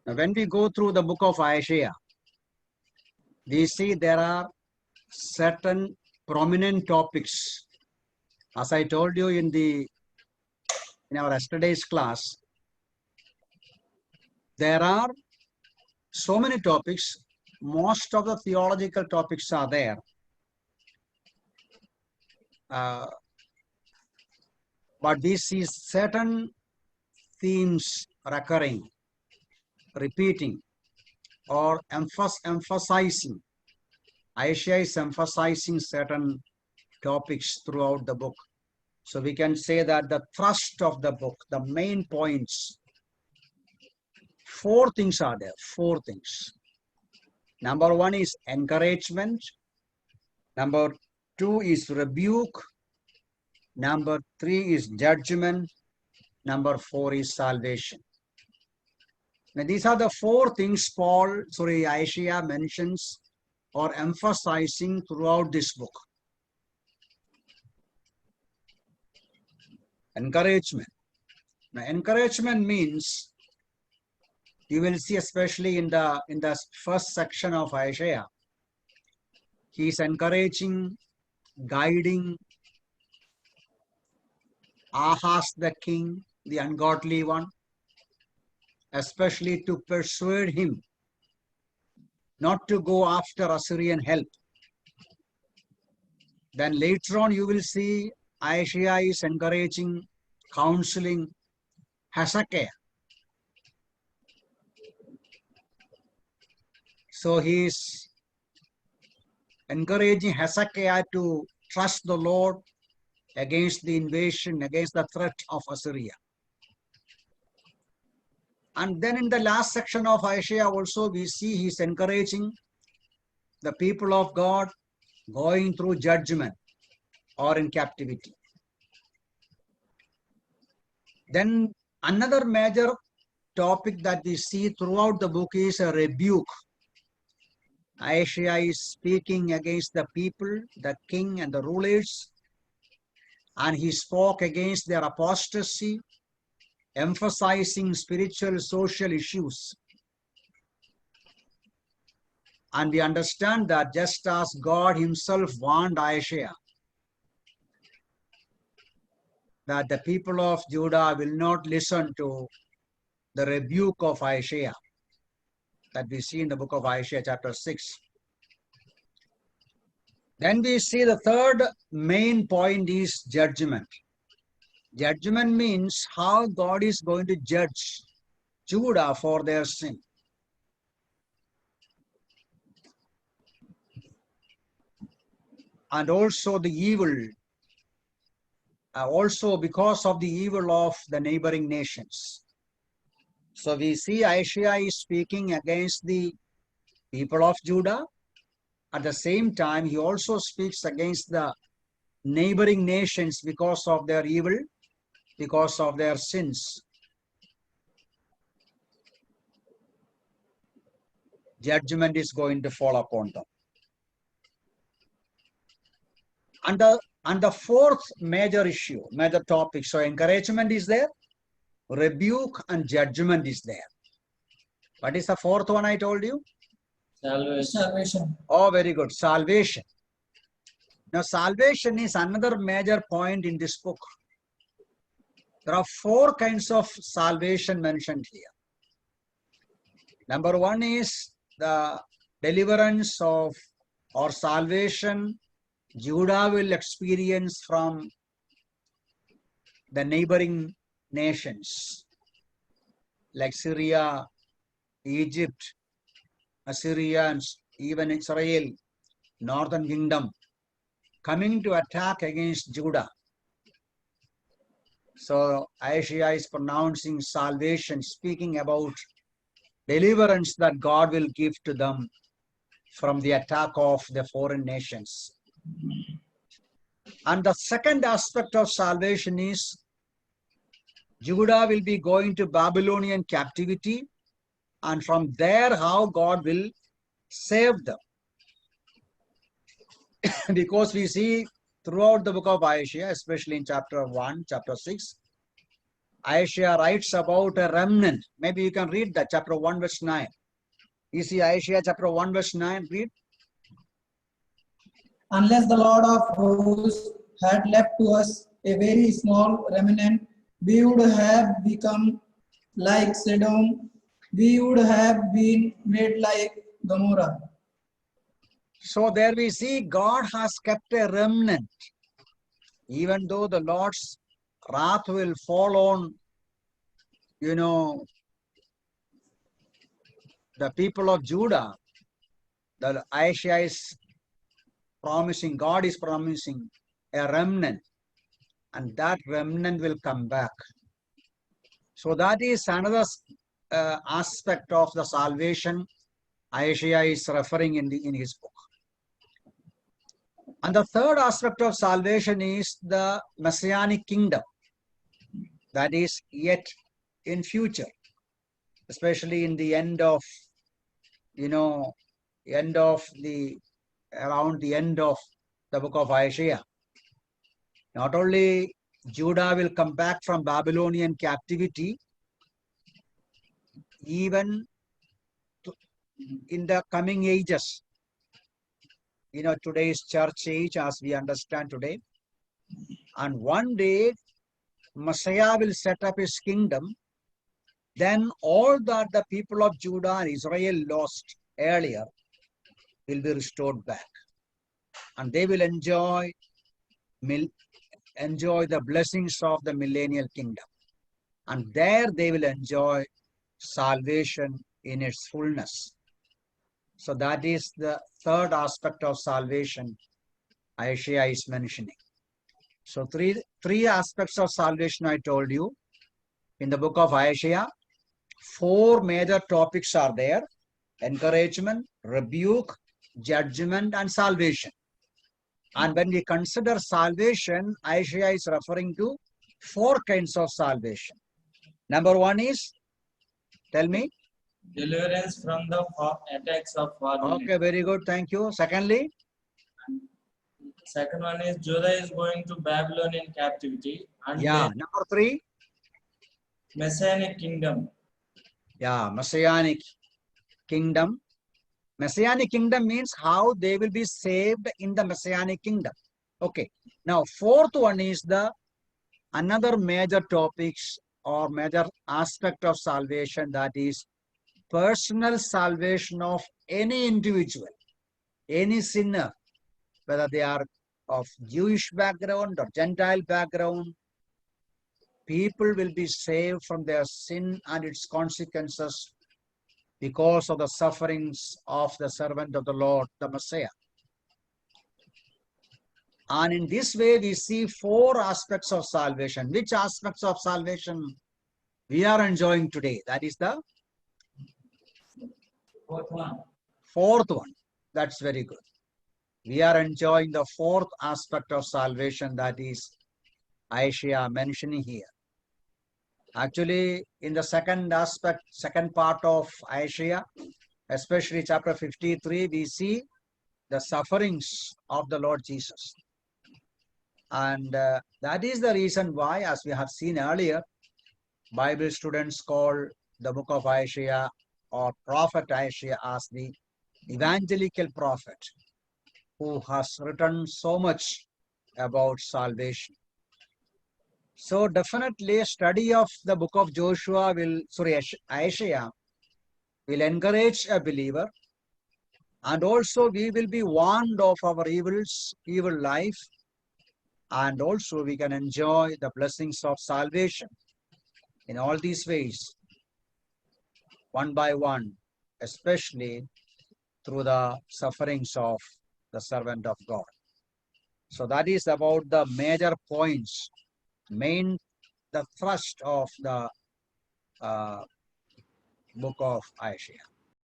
Now, when we go through the book of Isaiah, we see there are certain prominent topics. As I told you in our yesterday's class, there are so many topics. Most of the theological topics are there. But we see certain themes recurring, repeating, or emphasizing. Isaiah is emphasizing certain topics throughout the book. So we can say that the thrust of the book, the main points, 4 things are there, 4 things. Number 1 is encouragement. Number 2 is rebuke. Number 3 is judgment. Number 4 is salvation. Now these are the 4 things Isaiah mentions or emphasizing throughout this book. Encouragement. Now encouragement means, you will see especially in the first section of Isaiah, he is encouraging, guiding Ahaz the king, the ungodly one, especially to persuade him not to go after Assyrian help. Then later on you will see Isaiah is encouraging, counseling Hezekiah. So he is encouraging Hezekiah to trust the Lord against the invasion, against the threat of Assyria. And then in the last section of Isaiah also we see he is encouraging the people of God going through judgment or in captivity. Then another major topic that we see throughout the book is a rebuke. Isaiah is speaking against the people, the king and the rulers, and he spoke against their apostasy, emphasizing spiritual, social issues. And we understand that just as God himself warned Isaiah that the people of Judah will not listen to the rebuke of Isaiah that we see in the book of Isaiah chapter 6. Then we see the third main point is judgment. Judgment means how God is going to judge Judah for their sin. And also the evil, also because of the evil of the neighboring nations. So we see Isaiah is speaking against the people of Judah. At the same time, he also speaks against the neighboring nations because of their evil, because of their sins. Judgment is going to fall upon them. And the fourth major issue, major topic, so encouragement is there, rebuke and judgment is there. What is the fourth one I told you? Salvation. Oh, very good. Salvation. Now, salvation is another major point in this book. There are 4 kinds of salvation mentioned here. Number 1 is the deliverance of or salvation Judah will experience from the neighboring nations like Syria, Egypt, Assyria, and even Israel, northern kingdom, coming to attack against Judah. So Isaiah is pronouncing salvation, speaking about deliverance that God will give to them from the attack of the foreign nations. And the second aspect of salvation is Judah will be going to Babylonian captivity, and from there how God will save them. Because we see throughout the book of Isaiah, especially in chapter 1, chapter 6, Isaiah writes about a remnant. Maybe you can read that, chapter 1, verse 9. You see Isaiah chapter 1, verse 9, read. Unless the Lord of hosts had left to us a very small remnant, we would have become like Sodom. We would have been made like Gomorrah. So there we see God has kept a remnant. Even though the Lord's wrath will fall on, the people of Judah, the Isaiah is promising, God is promising a remnant, and that remnant will come back. So that is another aspect of the salvation Isaiah is referring in his book. And the third aspect of salvation is the Messianic kingdom that is yet in future, especially in the end of, around the end of the book of Isaiah. Not only Judah will come back from Babylonian captivity, even in the coming ages, today's church age as we understand today. And one day, Messiah will set up his kingdom. Then all that the people of Judah and Israel lost earlier will be restored back. And they will enjoy the blessings of the millennial kingdom. And there they will enjoy salvation in its fullness. So that is the third aspect of salvation Isaiah is mentioning. So three aspects of salvation I told you. In the book of Isaiah, 4 major topics are there: encouragement, rebuke, judgment, and salvation. And when we consider salvation, Isaiah is referring to 4 kinds of salvation. Number 1 is, tell me. Deliverance from the attacks of foreign. Okay, very good. Thank you. Secondly, second one is Judah is going to Babylonian captivity. And yeah. then Number 3, Messianic kingdom. yeah, Messianic kingdom. Messianic kingdom means how they will be saved in the Messianic kingdom. Okay. Now, fourth one is another major topics or major aspect of salvation, that is personal salvation of any individual, any sinner, whether they are of Jewish background or Gentile background. People will be saved from their sin and its consequences because of the sufferings of the servant of the Lord, the Messiah. And in this way, we see 4 aspects of salvation. Which aspects of salvation we are enjoying today? That is the fourth one. That's very good. We are enjoying the 4th aspect of salvation, that is Isaiah mentioning here. Actually, in the second part of Isaiah, especially chapter 53, we see the sufferings of the Lord Jesus. And that is the reason why, as we have seen earlier, Bible students call the book of Isaiah or prophet Isaiah as the evangelical prophet, who has written so much about salvation. So definitely a study of the book of Isaiah will encourage a believer, and also we will be warned of our evil life, and also we can enjoy the blessings of salvation in all these ways, one by one, especially through the sufferings of the servant of God. So that is about the major points, the thrust of the book of Isaiah.